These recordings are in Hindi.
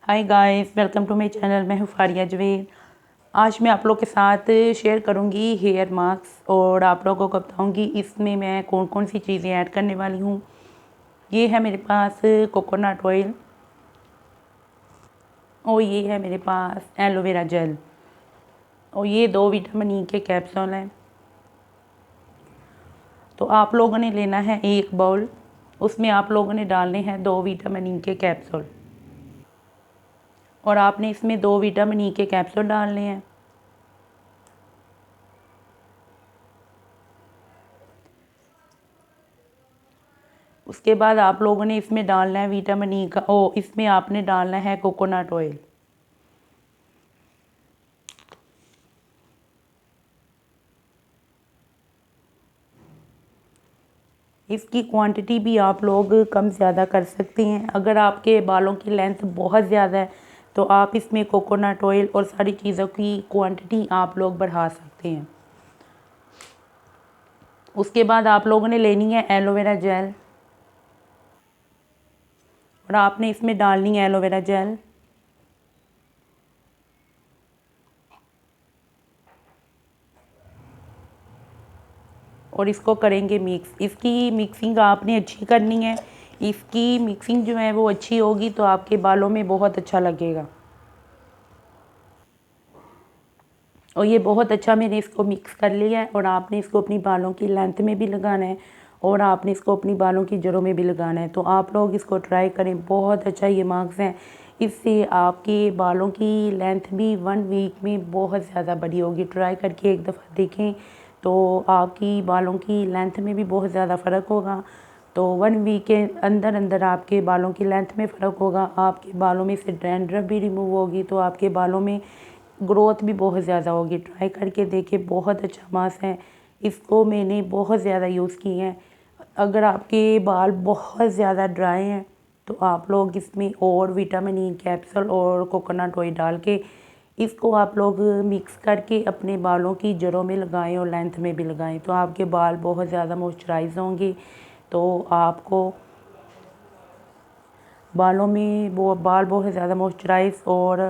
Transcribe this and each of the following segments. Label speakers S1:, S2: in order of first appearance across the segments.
S1: Hi guys, welcome to my channel. मैं हूँ फारिया जवेद। आज मैं आप लोग के साथ शेयर करूँगी हेयर मास्क और आप लोगों को बताऊँगी इसमें मैं कौन कौन सी चीज़ें ऐड करने वाली हूँ। ये है मेरे पास कोकोनट ऑयल और ये है मेरे पास एलोवेरा जेल और ये 2 विटामिन ई के कैप्सूल हैं। तो आप लोगों ने लेना है एक बाउल, उसमें आप लोगों ने डालने हैं 2 विटामिन ई के कैप्सूल और आपने इसमें 2 विटामिन ई के कैप्सूल डालने हैं। उसके बाद आप लोगों ने इसमें डालना है विटामिन ई का इसमें आपने डालना है कोकोनट ऑयल। इसकी क्वांटिटी भी आप लोग कम ज़्यादा कर सकते हैं। अगर आपके बालों की लेंथ बहुत ज़्यादा है तो आप इसमें कोकोनट ऑयल और सारी चीज़ों की क्वांटिटी आप लोग बढ़ा सकते हैं। उसके बाद आप लोगों ने लेनी है एलोवेरा जेल और आपने इसमें डालनी है एलोवेरा जेल। और इसको करेंगे मिक्स। इसकी मिक्सिंग आपने अच्छी करनी है। इसकी मिक्सिंग जो है वो अच्छी होगी तो आपके बालों में बहुत अच्छा लगेगा। और ये बहुत अच्छा मैंने इसको मिक्स कर लिया है और आपने इसको अपनी बालों की लेंथ में भी लगाना है और आपने इसको अपनी बालों की जड़ों में भी लगाना है। तो आप लोग इसको ट्राई करें, बहुत अच्छा ये मास्क है। इससे आपके बालों की लेंथ भी 1 वीक में बहुत ज़्यादा बड़ी होगी। ट्राई करके एक दफ़ा देखें तो आपकी बालों की लेंथ में भी बहुत ज़्यादा फ़र्क होगा। तो 1 वीक के अंदर अंदर आपके बालों की लेंथ में फ़र्क होगा, आपके बालों में से डैंड्रफ भी रिमूव होगी, तो आपके बालों में ग्रोथ भी बहुत ज़्यादा होगी। ट्राई करके देखिए, बहुत अच्छा मास्क है। इसको मैंने बहुत ज़्यादा यूज़ किए हैं। अगर आपके बाल बहुत ज़्यादा ड्राई हैं तो आप लोग इसमें और विटामिन ई कैप्सूल और कोकोनट ऑयल डाल के इसको आप लोग मिक्स करके अपने बालों की जड़ों में लगाएं और लेंथ में भी लगाएं तो आपके बाल बहुत ज़्यादा मॉइस्चराइज होंगे। तो आपको बालों में वो बाल बहुत ज़्यादा मॉइस्चराइज और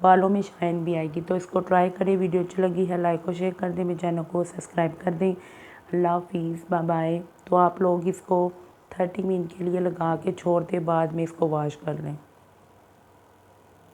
S1: बालों में शाइन भी आएगी। तो इसको ट्राई करें। वीडियो अच्छी लगी है लाइक और शेयर कर दें, मेरे चैनल को सब्सक्राइब कर दें। अल्लाह हाफिज़, बाय बाय। तो आप लोग इसको 30 मिनट के लिए लगा के छोड़ दें, बाद में इसको वॉश कर लें।